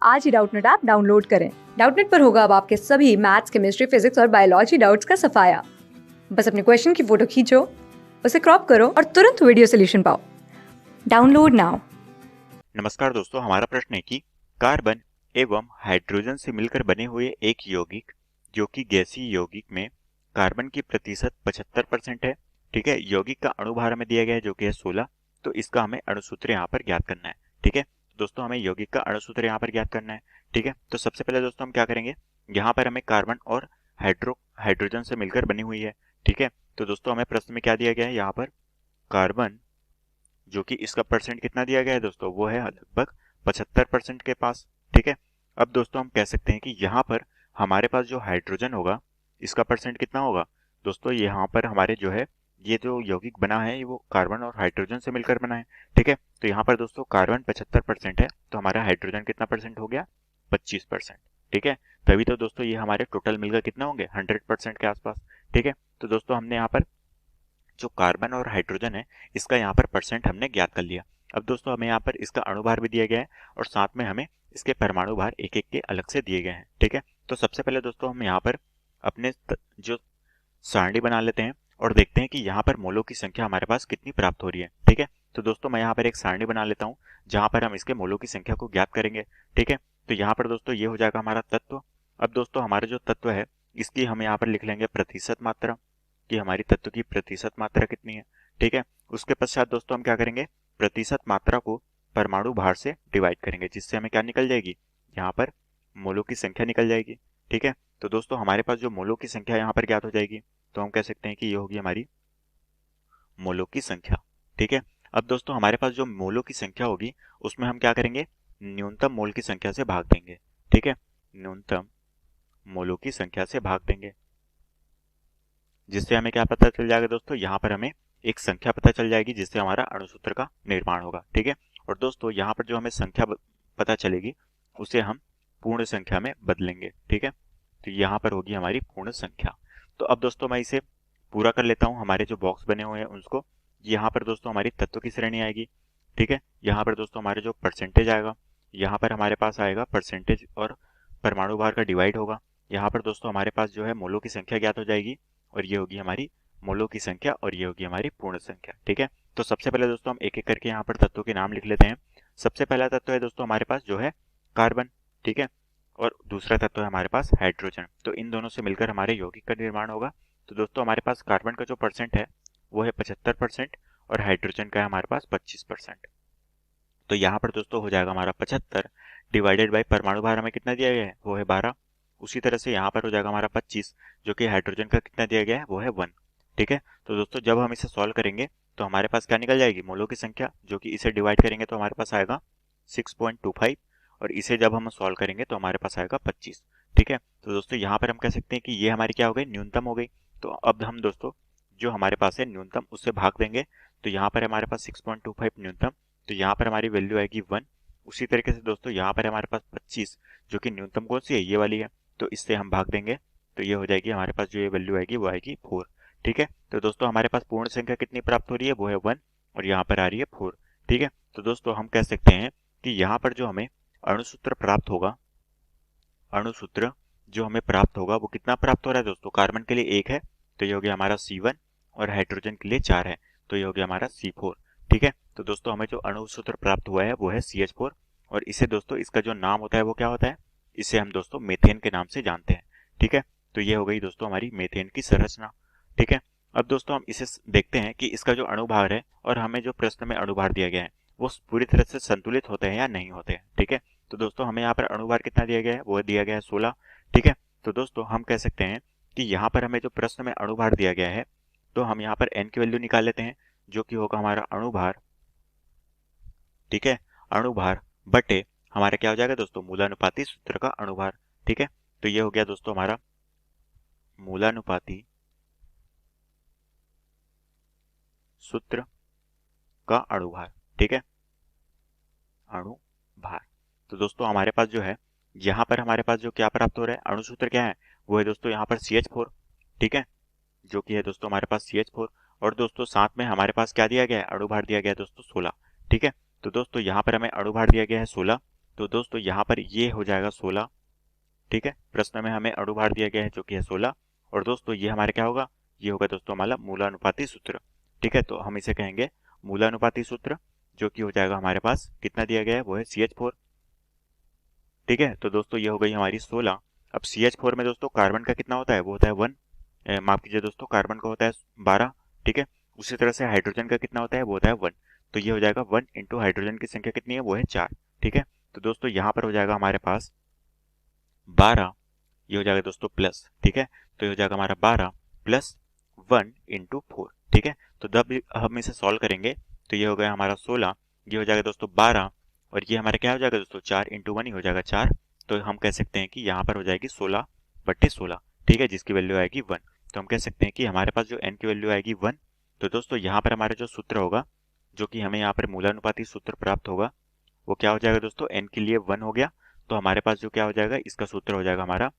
आज ही Doubtnut app download करें। Doubtnut पर होगा अब आपके सभी मैथ्स, केमिस्ट्री, फिजिक्स और बायोलॉजी डाउट्स का सफाया। बस अपने क्वेश्चन की फोटो खींचो, उसे क्रॉप करो और तुरंत वीडियो सोल्यूशन पाओ। Download now. नमस्कार दोस्तों, हमारा प्रश्न है कि कार्बन एवं हाइड्रोजन से मिलकर बने हुए एक यौगिक जो कि गैसीय यौगिक में कार्बन की प्रतिशत 75% है। ठीक है, यौगिक का अणुभार हमें दिया गया है जो कि है 16। तो इसका हमें अणुसूत्र यहाँ पर ज्ञात करना है। ठीक है दोस्तों, हमें यौगिक का अणुसूत्र यहाँ पर ज्ञात करना है। ठीक है, तो सबसे पहले दोस्तों हम क्या करेंगे, यहाँ पर हमें कार्बन और हाइड्रोजन से मिलकर बनी हुई है। ठीक है, तो दोस्तों हमें प्रश्न में क्या दिया गया है, यहाँ पर कार्बन जो कि इसका परसेंट कितना दिया गया है दोस्तों, वो है लगभग 75% के पास। ठीक है, अब दोस्तों हम कह सकते हैं कि यहाँ पर हमारे पास जो हाइड्रोजन होगा इसका परसेंट कितना होगा दोस्तों, यहाँ पर हमारे जो है ये जो यौगिक बना है वो कार्बन और हाइड्रोजन से मिलकर बना है। ठीक है, तो यहाँ पर दोस्तों कार्बन 75% है तो हमारा हाइड्रोजन कितना परसेंट हो गया, 25%। ठीक है, तभी तो दोस्तों ये हमारे टोटल मिलकर कितना होंगे, 100% के आसपास। ठीक है, तो दोस्तों हमने यहाँ पर जो कार्बन और हाइड्रोजन है इसका यहाँ पर परसेंट हमने ज्ञात कर लिया। अब दोस्तों हमें यहाँ पर इसका अणुभार भी दिया गया है और साथ में हमें इसके परमाणु भार एक एक के अलग से दिए गए हैं। ठीक है, तो सबसे पहले दोस्तों हम यहाँ पर अपने जो सारणी बना लेते हैं और देखते हैं कि यहाँ पर मोलों की संख्या हमारे पास कितनी प्राप्त हो रही है। ठीक है, तो दोस्तों मैं यहाँ पर एक सारणी बना लेता हूँ जहाँ पर हम इसके मोलों की संख्या को ज्ञात करेंगे। ठीक है, तो यहाँ पर दोस्तों ये हो जाएगा हमारा तत्व। अब दोस्तों हमारा जो तत्व है इसकी हम यहाँ पर लिख लेंगे प्रतिशत मात्रा, कि हमारी तत्व की प्रतिशत मात्रा कितनी है। ठीक है, उसके पश्चात दोस्तों हम क्या करेंगे, प्रतिशत मात्रा को परमाणु भार से डिवाइड करेंगे जिससे हमें क्या निकल जाएगी, यहाँ पर मोलों की संख्या निकल जाएगी। ठीक है, तो दोस्तों हमारे पास जो मोलों की संख्या यहाँ पर ज्ञात हो जाएगी तो हम कह सकते हैं कि ये होगी हमारी मोलों की संख्या। ठीक है, अब दोस्तों हमारे पास जो मोलों की संख्या होगी उसमें हम क्या करेंगे, न्यूनतम मोल की संख्या से भाग देंगे। ठीक है, न्यूनतम मोलों की संख्या से भाग देंगे जिससे हमें क्या पता चल जाएगा दोस्तों, यहाँ पर हमें एक संख्या पता चल जाएगी जिससे हमारा अणुसूत्र का निर्माण होगा। ठीक है, और दोस्तों यहाँ पर जो हमें संख्या पता चलेगी उसे हम पूर्ण संख्या में बदलेंगे। ठीक है, तो यहाँ पर होगी हमारी पूर्ण संख्या। तो अब दोस्तों मैं इसे पूरा कर लेता हूँ, हमारे जो बॉक्स बने हुए हैं उसको। यहाँ पर दोस्तों हमारी तत्व की श्रेणी आएगी। ठीक है, यहाँ पर दोस्तों हमारे जो परसेंटेज आएगा, यहाँ पर हमारे पास आएगा परसेंटेज और परमाणु भार का डिवाइड होगा। यहाँ पर दोस्तों हमारे पास जो है मोलों की संख्या ज्ञात हो जाएगी और ये होगी हमारी मोलों की संख्या और ये होगी हमारी पूर्ण संख्या। ठीक है, तो सबसे पहले दोस्तों हम एक एक करके यहाँ पर तत्वों के नाम लिख लेते हैं। सबसे पहला तत्व है दोस्तों हमारे पास जो है कार्बन। ठीक है, और दूसरा तत्व है हमारे पास हाइड्रोजन। तो इन दोनों से मिलकर हमारे यौगिक का निर्माण होगा। तो दोस्तों हमारे पास कार्बन का जो परसेंट है वो है 75% और हाइड्रोजन का है हमारे पास 25%। तो यहाँ पर दोस्तों हो जाएगा हमारा 75 डिवाइडेड बाई परमाणु भार हमें कितना दिया गया है, वो है 12। उसी तरह से यहाँ पर हो जाएगा हमारा 25 जो कि हाइड्रोजन का कितना दिया गया है, वो है 1। ठीक है, तो दोस्तों जब हम इसे सॉल्व करेंगे तो हमारे पास क्या निकल जाएगी, मोलों की संख्या, जो कि इसे डिवाइड करेंगे तो हमारे पास आएगा 6.25 और इसे जब हम सॉल्व करेंगे तो हमारे पास आएगा 25। ठीक है, तो दोस्तों यहाँ पर हम कह सकते हैं कि ये हमारी क्या हो गई, न्यूनतम हो गई। तो अब हम दोस्तों जो हमारे पास है न्यूनतम उससे भाग देंगे। तो यहाँ पर हमारे पास 6.25 न्यूनतम, तो यहाँ पर हमारी वैल्यू आएगी 1। उसी तरीके से दोस्तों यहाँ पर हमारे पास 25 जो कि न्यूनतम कौन सी है, ये वाली है, तो इससे हम भाग देंगे तो ये हो जाएगी हमारे पास जो ये वैल्यू आएगी वो आएगी 4। ठीक है, तो दोस्तों हमारे पास पूर्ण संख्या कितनी प्राप्त हो रही है, वो है 1 और यहाँ पर आ रही है 4। ठीक है, तो दोस्तों हम कह सकते हैं कि यहाँ पर जो हमें अणुसूत्र प्राप्त होगा, अणुसूत्र जो हमें प्राप्त होगा वो कितना प्राप्त हो रहा है दोस्तों, कार्बन के लिए 1 है तो ये हो गया हमारा C1 और हाइड्रोजन के लिए 4 है तो ये हो गया हमारा C4। ठीक है, तो दोस्तों हमें जो अणुसूत्र प्राप्त हुआ है वो है CH4 और इसे दोस्तों इसका जो नाम होता है वो क्या होता है, इसे हम दोस्तों मेथेन के नाम से जानते हैं। ठीक है, तो ये हो गई दोस्तों हमारी मेथेन की संरचना। ठीक है, अब दोस्तों हम इसे देखते हैं कि इसका जो अणुभार है और हमें जो प्रश्न में अणुभार दिया गया है वो पूरी तरह से संतुलित होते हैं या नहीं होते हैं। ठीक है, तो दोस्तों हमें यहाँ पर अणुभार कितना दिया गया है, वो दिया गया है 16। ठीक है, तो दोस्तों हम कह सकते हैं कि यहाँ पर हमें जो प्रश्न में अणुभार दिया गया है तो हम यहाँ पर n की वैल्यू निकाल लेते हैं जो कि होगा हमारा अणुभार। ठीक है, अणुभार बटे हमारा क्या हो जाएगा दोस्तों, मूलानुपाती सूत्र का अणुभार। ठीक है, तो ये हो गया दोस्तों हमारा मूलानुपाती सूत्र का अणुभार। ठीक है, अणुभार। तो दोस्तों हमारे पास जो है यहाँ पर हमारे पास जो क्या प्राप्त हो रहा है, अणुसूत्र क्या है, वो है दोस्तों यहाँ पर CH4। ठीक है, जो कि है दोस्तों हमारे पास CH4 और दोस्तों साथ में हमारे पास क्या दिया गया है, अणुभार दिया गया है दोस्तों 16। ठीक है, तो दोस्तों यहाँ पर हमें अणुभार दिया गया है 16, तो दोस्तों यहाँ पर ये हो जाएगा 16। ठीक है, प्रश्न में हमें अणुभार दिया गया है जो कि है 16। और दोस्तों ये हमारे क्या होगा, ये होगा दोस्तों हमारा मूलानुपाती सूत्र। ठीक है, तो हम इसे कहेंगे मूलानुपाती सूत्र, जो कि हो जाएगा हमारे पास कितना दिया गया है, वो है CH4। ठीक है, तो दोस्तों ये हो गई हमारी 16। अब CH4 में दोस्तों कार्बन का कितना होता है, वो होता है 1। माफ कीजिए दोस्तों, कार्बन का होता है 12। ठीक है, उसी तरह से हाइड्रोजन का कितना होता है, वो होता है 1। तो ये हो जाएगा 1 इंटू हाइड्रोजन की संख्या कितनी है, वो है 4। ठीक है, तो दोस्तों यहाँ पर हो जाएगा हमारे पास 12, ये हो जाएगा दोस्तों प्लस। ठीक है, तो ये हो जाएगा हमारा 12 प्लस 1 इंटू 4। ठीक है, तो जब हम इसे सॉल्व करेंगे तो ये हो गया हमारा 16, ये हो जाएगा दोस्तों 12, और ये हमारा क्या हो जाएगा दोस्तों 4 इंटू 1 ही हो जाएगा 4। तो हम कह सकते हैं कि यहाँ पर हो जाएगी 16/16। ठीक है, जिसकी वैल्यू आएगी 1। तो हम कह सकते हैं कि हमारे पास जो n की वैल्यू आएगी 1। तो दोस्तों यहाँ पर हमारा जो सूत्र होगा, जो कि हमें यहाँ पर मूलानुपाती सूत्र प्राप्त होगा, वो क्या हो जाएगा दोस्तों, n के लिए 1 हो गया। तो हमारे पास जो क्या हो जाएगा, इसका सूत्र हो जाएगा हमारा,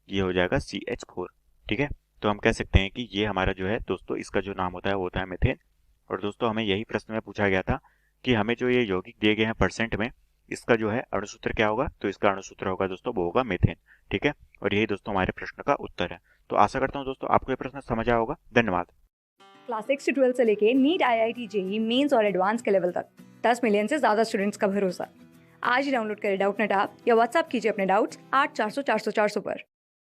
ये हो जाएगा CH4। ठीक है, तो हम कह सकते हैं कि ये हमारा जो है दोस्तों, इसका जो नाम होता है वो होता है मीथेन। और दोस्तों हमें यही प्रश्न में पूछा गया था कि हमें जो ये यौगिक दिए गए हैं परसेंट में, इसका जो है अणुसूत्र क्या होगा, तो इसका अणुसूत्र होगा दोस्तों, वो होगा मीथेन। ठीक है, और यही दोस्तों हमारे प्रश्न का उत्तर है। तो आशा करता हूँ दोस्तों आपको ये प्रश्न समझ आया होगा। धन्यवाद। क्लास 6 से 12 से लेके नीट, IIT, JEE मेंस और एडवांस के लेवल तक 10 मिलियन से ज्यादा स्टूडेंट्स का भरोसा। आज ही डाउनलोड करें डाउटनेट ऐप या व्हाट्सएप कीजिए अपने डाउट्स 8400 400 400 पर।